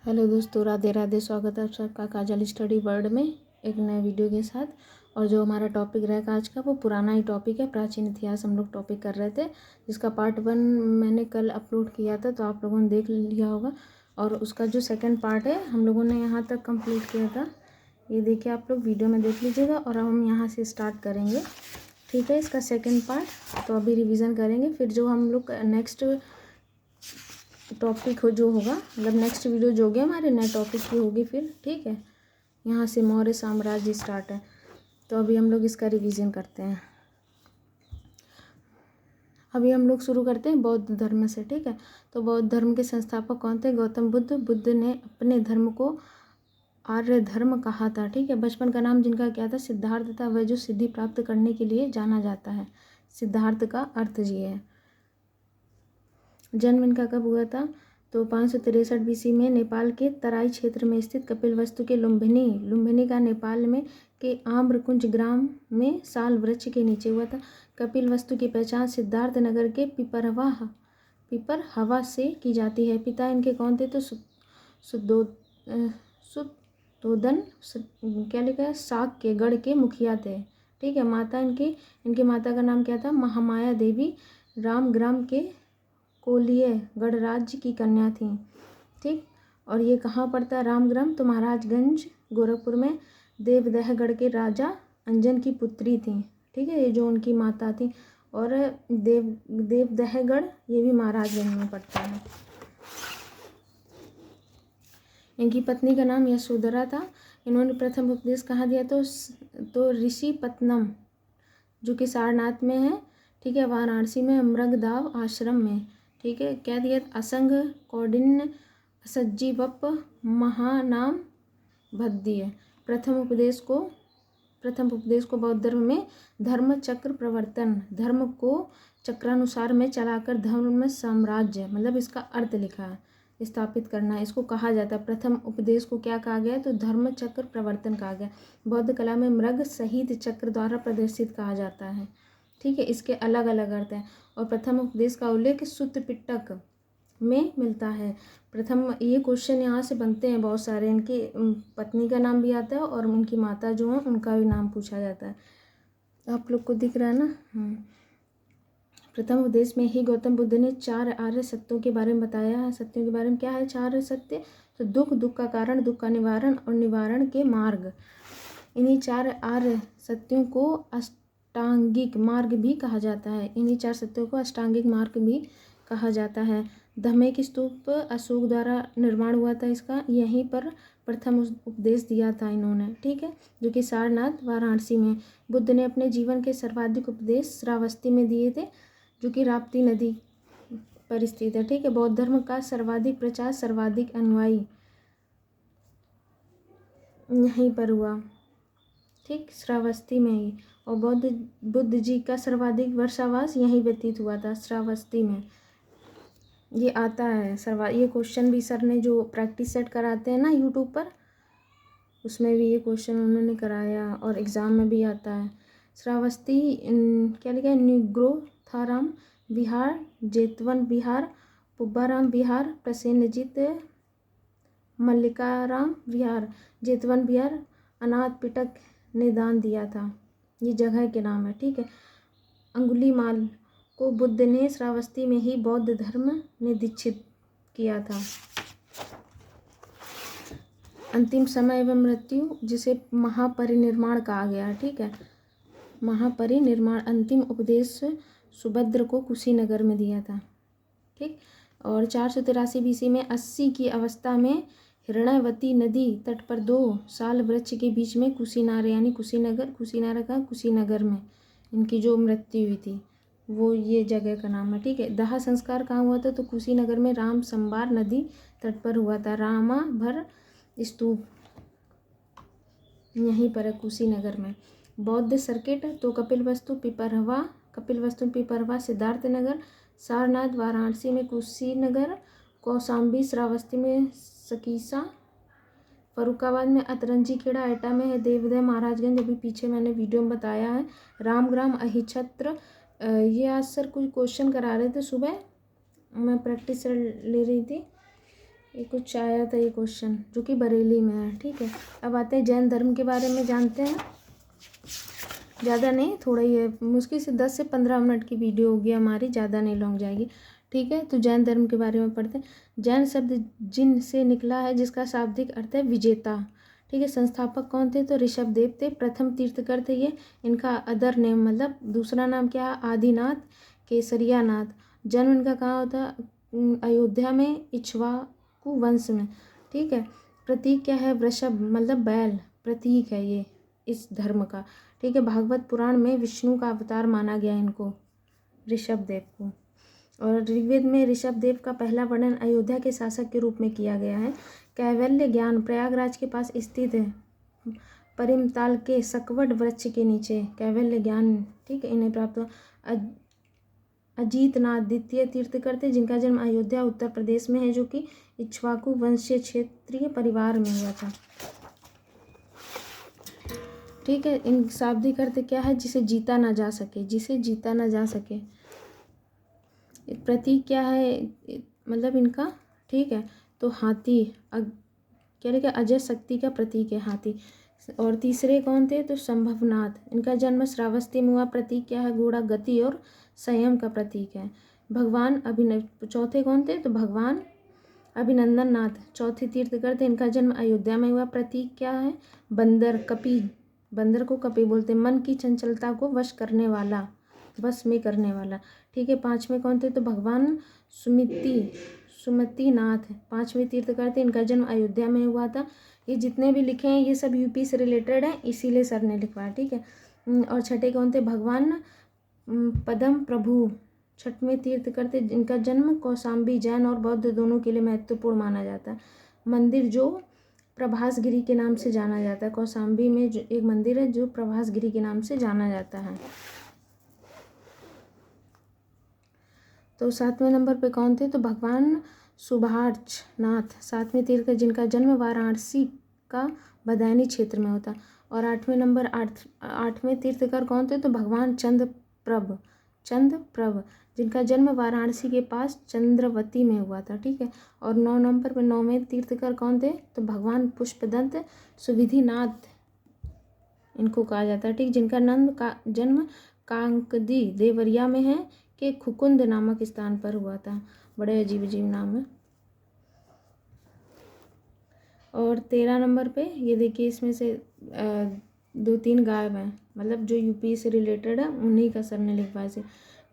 Hello दोस्तों, राधे राधे। स्वागत है आप सबका काजल स्टडी वर्ल्ड में एक नए वीडियो के साथ। और जो हमारा टॉपिक रहेगा आज का वो पुराना ही टॉपिक है, प्राचीन इतिहास हम लोग टॉपिक कर रहे थे, जिसका पार्ट 1 मैंने कल अपलोड किया था, तो आप लोगों ने देख लिया होगा। और उसका जो सेकंड पार्ट है हम लोगों ने यहाँ तक कंप्लीट किया था, ये देखिए आप लोग वीडियो में देख लीजिएगा। और हम यहाँ से स्टार्ट करेंगे, ठीक है, इसका सेकेंड पार्ट। तो अभी रिविज़न करेंगे, फिर जो हम लोग नेक्स्ट टॉपिक जो होगा, मतलब नेक्स्ट वीडियो जो होगी हमारे नए टॉपिक की होगी फिर, ठीक है। यहाँ से मौर्य साम्राज्य स्टार्ट है, तो अभी हम लोग इसका रिवीजन करते हैं। अभी हम लोग शुरू करते हैं बौद्ध धर्म से, ठीक है। तो बौद्ध धर्म के संस्थापक कौन थे? गौतम बुद्ध। बुद्ध ने अपने धर्म को आर्य धर्म कहा था, ठीक है। बचपन का नाम जिनका क्या था? सिद्धार्थ था, वह जो सिद्धि प्राप्त करने के लिए जाना जाता है। सिद्धार्थ का अर्थ ये है। जन्म इनका कब हुआ था? तो 563 BC में नेपाल के तराई क्षेत्र में स्थित कपिलवस्तु के लुम्बिनी का नेपाल में के आम्रकुंज ग्राम में साल वृक्ष के नीचे हुआ था। कपिलवस्तु की पहचान सिद्धार्थ नगर के पिपरहवा से की जाती है। पिता इनके कौन थे? तो सुद्धोदन क्या लिखा है? साक के गढ़ के मुखिया थे, ठीक है। माता इनकी माता का नाम क्या था? महामाया देवी रामग्राम के कोलिय गणराज्य की कन्या थी, ठीक। और ये कहाँ पड़ता है रामग्राम? तो महाराजगंज गोरखपुर में। देवदहगढ़ के राजा अंजन की पुत्री थी, ठीक है, ये जो उनकी माता थी। और देवदहगढ़ ये भी महाराजगंज में पड़ता है। इनकी पत्नी का नाम यशोधरा था। इन्होंने प्रथम उपदेश कहाँ दिया? तो ऋषिपत्तनम जो कि सारनाथ में है, ठीक है, वाराणसी में मृगदाव आश्रम में, ठीक है। क्या दिया? असंग कौंडिन्य सज्जीवप महानाम भद्दिय। प्रथम उपदेश को बौद्ध धर्म में धर्म चक्र प्रवर्तन, धर्म को चक्रानुसार में चलाकर धर्म में साम्राज्य, मतलब इसका अर्थ लिखा है, स्थापित करना, इसको कहा जाता है। प्रथम उपदेश को क्या कहा गया? तो धर्म चक्र प्रवर्तन कहा गया। बौद्ध कला में मृग शहीद चक्र द्वारा प्रदर्शित कहा जाता है, ठीक है। इसके अलग अलग अर्थ हैं। और प्रथम उपदेश का उल्लेख सूत्र पिटक में मिलता है। प्रथम, ये क्वेश्चन यहाँ से बनते हैं बहुत सारे। इनकी पत्नी का नाम भी आता है और उनकी माता जो है उनका भी नाम पूछा जाता है। आप लोग को दिख रहा है ना? प्रथम उपदेश में ही गौतम बुद्ध ने 4 आर्य सत्यों के बारे में बताया है। सत्यों के बारे में क्या है 4 सत्य? तो दुख का कारण, दुख का निवारण और निवारण के मार्ग। इन्हीं 4 आर्य सत्यों को अष्टांगिक मार्ग भी कहा जाता है। इन्हीं 4 सत्यों को अष्टांगिक मार्ग भी कहा जाता है। धम्मेक स्तूप अशोक द्वारा निर्माण हुआ था इसका, यहीं पर प्रथम उपदेश दिया था इन्होंने, ठीक है, जो कि सारनाथ वाराणसी में। बुद्ध ने अपने जीवन के सर्वाधिक उपदेश श्रावस्ती में दिए थे, जो कि राप्ती नदी पर स्थित है, ठीक है। बौद्ध धर्म का सर्वाधिक प्रचार, सर्वाधिक अनुयायी यहीं पर हुआ, ठीक, श्रावस्ती में ही। और बुद्ध जी का सर्वाधिक वर्षावास यहीं व्यतीत हुआ था, श्रावस्ती में। ये आता है ये क्वेश्चन भी सर ने जो प्रैक्टिस सेट कराते हैं ना यूट्यूब पर, उसमें भी ये क्वेश्चन उन्होंने कराया और एग्ज़ाम में भी आता है। श्रावस्ती क्या लिखा है? निग्रोथाराम विहार, जेतवन विहार, पुब्बाराम विहार, प्रसेनजित मल्लिकाराम विहार, जेतवन विहार अनाथ पिटक ने दान दिया था। ये जगह के नाम है, ठीक है। अंगुलीमाल को बुद्ध ने श्रावस्ती में ही बौद्ध धर्म ने दीक्षित किया था। अंतिम समय एवं मृत्यु, जिसे महापरिनिर्वाण कहा गया, ठीक है, महापरिनिर्वाण। अंतिम उपदेश सुभद्र को कुशीनगर में दिया था, ठीक। और 483 BC में 80 की अवस्था में हिरण्यवती नदी तट पर 2 साल वृक्ष के बीच में कुशीनार यानी कुशीनगर में इनकी जो मृत्यु हुई थी, वो ये जगह का नाम है, ठीक है। दाह संस्कार कहाँ हुआ था? तो कुशीनगर में राम संबार नदी तट पर हुआ था। रामाभर स्तूप यहीं पर है कुशीनगर में। बौद्ध सर्किट, तो कपिलवस्तु पिपरहवा सिद्धार्थनगर, सारनाथ वाराणसी में कुशीनगर, कौशाम्बी श्रावस्ती में सकीसा, फरुखाबाद में अतरंजी खेड़ा, एटा में है देवदह महाराजगंज, अभी पीछे मैंने वीडियो में बताया है, रामग्राम अहिछत्र। ये आज सर कुछ क्वेश्चन करा रहे थे सुबह, मैं प्रैक्टिस ले रही थी, ये कुछ आया था ये क्वेश्चन जो कि बरेली में है। ठीक है, अब आते हैं जैन धर्म के बारे में जानते हैं। ज़्यादा नहीं, थोड़ा ही है, मुश्किल से 10 से 15 मिनट की वीडियो होगी हमारी, ज़्यादा नहीं लॉन्ग जाएगी। ठीक है, तो जैन धर्म के बारे में पढ़ते हैं। जैन शब्द जिन से निकला है, जिसका शाब्दिक अर्थ है विजेता। ठीक है, संस्थापक कौन थे? तो ऋषभ देव थे, प्रथम तीर्थकर थे ये। इनका अदर नेम मतलब दूसरा नाम क्या है? आदिनाथ केसरिया नाथ। जन्म इनका कहाँ होता? अयोध्या में, इक्ष्वाकु वंश में। ठीक है, प्रतीक क्या है? वृषभ मतलब बैल, प्रतीक है ये इस धर्म का। ठीक है, भागवत पुराण में विष्णु का अवतार माना गया इनको, ऋषभ देव को। और ऋग्वेद में ऋषभ देव का पहला वर्णन अयोध्या के शासक के रूप में किया गया है। कैवल्य ज्ञान प्रयागराज के पास स्थित है, परिमताल के सकवट वृक्ष के नीचे कैवल्य ज्ञान। ठीक है, इन्हें प्राप्त हुआ। अजीतनाथ द्वितीय तीर्थकर थे, जिनका जन्म अयोध्या उत्तर प्रदेश में है, जो कि इक्ष्वाकु वंशीय क्षेत्रीय परिवार में हुआ था। ठीक है, इन शाब्दिक अर्थ क्या है? जिसे जीता ना जा सके, जिसे जीता ना जा सके। प्रतीक क्या है मतलब इनका? ठीक है, तो हाथी, क्या लिखा? अजय शक्ति का प्रतीक है हाथी। और तीसरे कौन थे? तो संभवनाथ, इनका जन्म श्रावस्ती में हुआ। प्रतीक क्या है? घोड़ा, गति और संयम का प्रतीक है। भगवान चौथे कौन थे? तो भगवान अभिनंदन नाथ, चौथे तीर्थकर थे, इनका जन्म अयोध्या में हुआ। प्रतीक क्या है? बंदर, कपि, बंदर को कपि बोलते। मन की चंचलता को वश करने वाला, वश में करने वाला। ठीक है, पांचवें कौन थे? तो भगवान सुमतिनाथ, पांचवें तीर्थकर थे, इनका जन्म अयोध्या में हुआ था। ये जितने भी लिखे हैं ये सब यूपी से रिलेटेड हैं, इसीलिए सर ने लिखवाया। ठीक है, और छठे कौन थे? भगवान पदम प्रभु, छठवें तीर्थकर थे, इनका जन्म कौशाम्बी जैन और बौद्ध दोनों के लिए महत्वपूर्ण माना जाता है। मंदिर जो प्रभासगिरी के नाम से जाना जाता है, कौशाम्बी में जो एक मंदिर है जो प्रभासगिरी के नाम से जाना जाता है। तो सातवें नंबर पे कौन थे? तो भगवान सुभाष नाथ, सातवें तीर्थ, जिनका जन्म वाराणसी का बदायूनी क्षेत्र में होता। और आठवें तीर्थकर कौन थे? तो भगवान चंद्रप्रभ, जिनका जन्म वाराणसी के पास चंद्रवती में हुआ था। ठीक है, और 9 नंबर पे नौवें तीर्थकर कौन थे? तो भगवान पुष्पदंत सुविधिनाथ इनको कहा जाता है। ठीक, जिनका जन्म कांकदी देवरिया में है के खुकुंद नामक स्थान पर हुआ था। बड़े अजीब अजीब नाम है। और 13 नंबर पे ये देखिए, इसमें से 2-3 गायब हैं, मतलब जो यूपी से रिलेटेड है उन्हीं का सर ने लिखवाया से।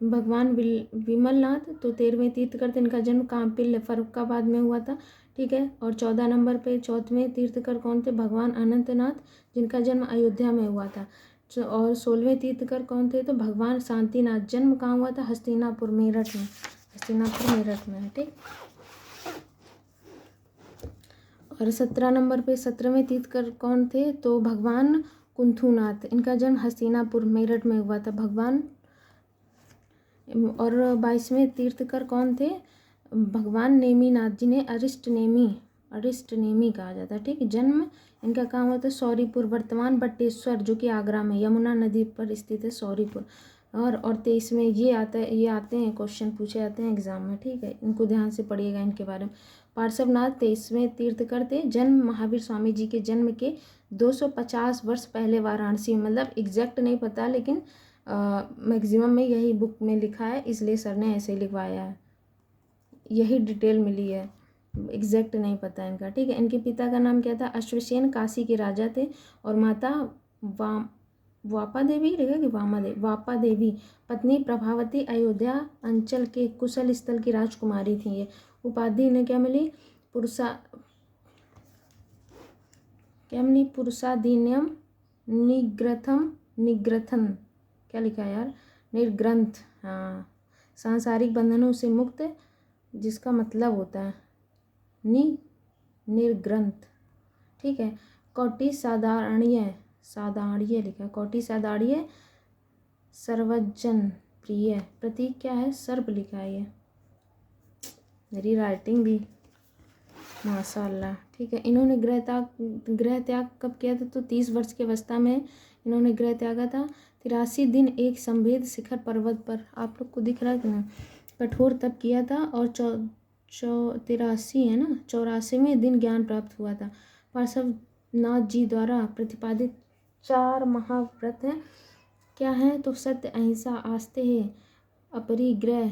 भगवान विमलनाथ, तो 13वें तीर्थकर थे, इनका जन्म कांपिल फर्रुखाबाद में हुआ था। ठीक है, और 14 नंबर पे चौथवें तीर्थकर कौन थे? भगवान अनंतनाथ, जिनका जन्म अयोध्या में हुआ था। और 16वें तीर्थकर कौन थे? तो भगवान शांतिनाथ, जन्म कहाँ हुआ था? हस्तिनापुर मेरठ में, हस्तिनापुर मेरठ में है। ठीक, और 17 नंबर पे 17वें तीर्थकर कौन थे? तो भगवान कुंथुनाथ, इनका जन्म हस्तिनापुर मेरठ में हुआ था। भगवान और 22वें तीर्थकर कौन थे? भगवान नेमीनाथ, जिन्हें अरिष्ट नेमी कहा जाता है। ठीक है, जन्म इनका कहाँ हुआ था? सौरीपुर, वर्तमान बटेश्वर, जो कि आगरा में, यमुना नदी पर स्थित है सौरीपुर। और 23वें ये आते हैं क्वेश्चन पूछे जाते हैं एग्जाम में। ठीक है, इनको ध्यान से पढ़िएगा इनके बारे में। पार्श्वनाथ 23वें तीर्थकर थे, जन्म महावीर स्वामी जी के जन्म के 250 वर्ष पहले वाराणसी, मतलब एग्जैक्ट नहीं पता, लेकिन मैक्सिमम में यही बुक में लिखा है, इसलिए सर ने ऐसे ही लिखवाया है, यही डिटेल मिली है, एग्जैक्ट नहीं पता इनका। ठीक है, इनके पिता का नाम क्या था? अश्वसेन, काशी के राजा थे। और माता वापा देवी लिखा कि वापा देवी, पत्नी प्रभावती, अयोध्या अंचल के कुशल स्थल की राजकुमारी थी ये। उपाधि इन्हें क्या मिली? पुरुषाधीनम निग्रथन, क्या लिखा है यार? निर्ग्रंथ, हाँ, सांसारिक बंधनों से मुक्त, जिसका मतलब होता है निर्ग्रंथ। ठीक है, कोटि सादारणीय लिखा, कोटि सादारणीय सर्वजन प्रिय, प्रतीक क्या है? सर्प लिखा है ये, मेरी राइटिंग भी माशाल्लाह। ठीक है, इन्होंने गृह त्याग कब किया था? तो 30 वर्ष की अवस्था में इन्होंने गृह त्यागा था। 83 दिन एक संभेद शिखर पर्वत पर, आप लोग को दिख रहा है कि ना, कठोर तप किया था। और 83 है ना, 84वें दिन ज्ञान प्राप्त हुआ था। पार्श्वनाथ जी द्वारा प्रतिपादित 4 महाव्रत हैं, क्या है? तो सत्य, अहिंसा, आस्तेय, अपरिग्रह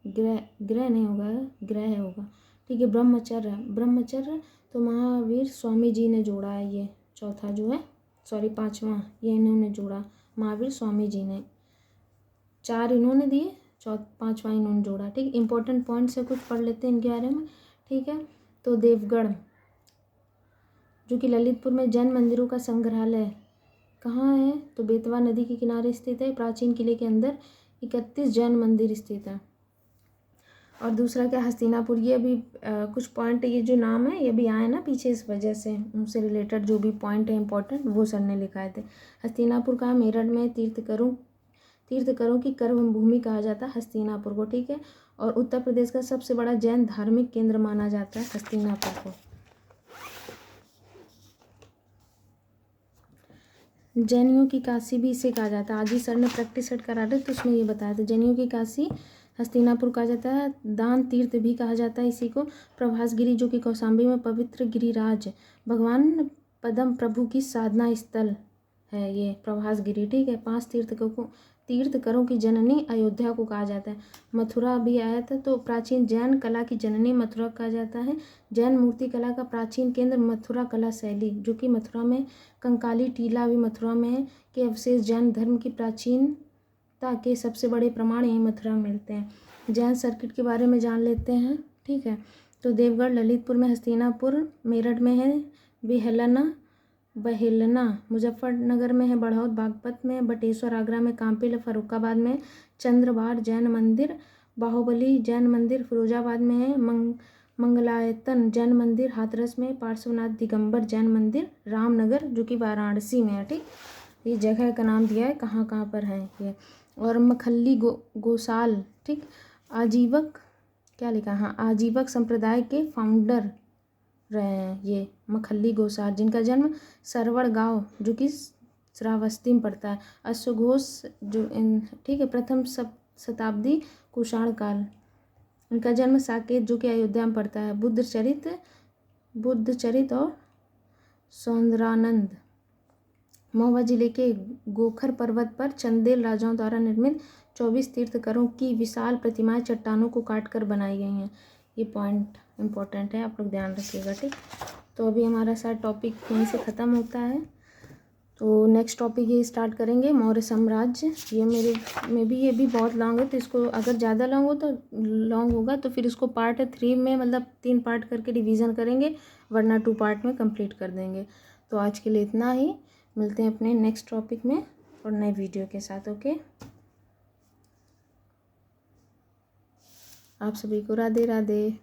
ग्रह नहीं होगा, ग्रह होगा, ठीक है, ब्रह्मचर्य तो महावीर स्वामी जी ने जोड़ा है, ये चौथा जो है, सॉरी 5वां, ये इन्होंने जोड़ा, महावीर स्वामी जी ने, 4 इन्होंने दिए, 5वां इन्होंने जोड़ा, ठीक। इंपॉर्टेंट पॉइंट्स है, कुछ पढ़ लेते हैं इनके बारे में, ठीक है। तो देवगढ़ जो कि ललितपुर में जैन मंदिरों का संग्रहालय कहाँ है? तो बेतवा नदी के किनारे स्थित है। प्राचीन किले के अंदर 31 जैन मंदिर स्थित है। और दूसरा क्या? हस्तिनापुर, ये अभी कुछ पॉइंट, ये जो नाम है ये भी आए ना पीछे, इस वजह से उनसे रिलेटेड जो भी पॉइंट है इंपॉर्टेंट वो सर ने लिखाए थे। हस्तिनापुर का मेरठ में तीर्थकरों की कर्म भूमि कहा जाता है हस्तिनापुर को, ठीक है। और उत्तर प्रदेश का सबसे बड़ा जैन धार्मिक केंद्र माना जाता है हस्तिनापुर को। जैनियों की काशी भी इसे कहा जाता है। आज ही सर ने प्रैक्टिस सेट करा रहे तो उसमें ये बताया था, जैनियों की काशी हस्तिनापुर कहा जाता है। दान तीर्थ भी कहा जाता है इसी को। प्रभासगिरी जो कि कौशाम्बी में पवित्र गिरिराज भगवान पद्म प्रभु की साधना स्थल है ये प्रभासगिरी, ठीक है। 5 तीर्थकरों की जननी अयोध्या को कहा जाता है। मथुरा भी आया था, तो प्राचीन जैन कला की जननी मथुरा कहा जाता है। जैन मूर्ति कला का प्राचीन केंद्र मथुरा कला शैली जो कि मथुरा में, कंकाली टीला भी मथुरा में है, के अवशेष जैन धर्म की प्राचीनता के सबसे बड़े प्रमाण यहीं मथुरा में मिलते हैं। जैन सर्किट के बारे में जान लेते हैं, ठीक है। तो देवगढ़ ललितपुर में, हस्तिनापुर मेरठ में है, बहेलना मुजफ्फरनगर में है, बढ़ौत बागपत में, बटेश्वर आगरा में, कांपिल फर्रुखाबाद में, चंद्रबार जैन मंदिर, बाहुबली जैन मंदिर फिरोजाबाद में है, मंगलायतन जैन मंदिर हाथरस में, पार्श्वनाथ दिगंबर जैन मंदिर रामनगर जो कि वाराणसी में है, ठीक। ये जगह का नाम दिया है कहाँ कहाँ पर है ये। और मखल्ली गोसाल, ठीक, आजीवक क्या लिखा, हाँ, आजीवक संप्रदाय के फाउंडर रहे हैं ये मखल्ली गोसाल, जिनका जन्म सरवड़ गांव जो कि श्रावस्ती में पड़ता है। अश्वघोष जो ठीक है, प्रथम शताब्दी कुषाण काल, इनका जन्म साकेत जो कि अयोध्या में पड़ता है। बुद्धचरित और सौंदरानंद महोबा जिले के गोखर पर्वत पर चंदेल राजाओं द्वारा निर्मित 24 तीर्थकरों की विशाल प्रतिमाएं चट्टानों को काटकर बनाई गई हैं। ये पॉइंट इम्पोर्टेंट है, आप लोग ध्यान रखिएगा, ठीक। तो अभी हमारा सारा टॉपिक यहीं से ख़त्म होता है। तो नेक्स्ट टॉपिक ये स्टार्ट करेंगे मौर्य साम्राज्य। ये मेरे में भी, ये भी बहुत लॉन्ग है, तो इसको अगर ज़्यादा लॉन्ग होगा तो फिर इसको पार्ट 3 में, मतलब 3 पार्ट करके रिवीजन करेंगे, वरना 2 पार्ट में कंप्लीट कर देंगे। तो आज के लिए इतना ही, मिलते हैं अपने नेक्स्ट टॉपिक में और नए वीडियो के साथ। ओके, आप सभी को राधे राधे।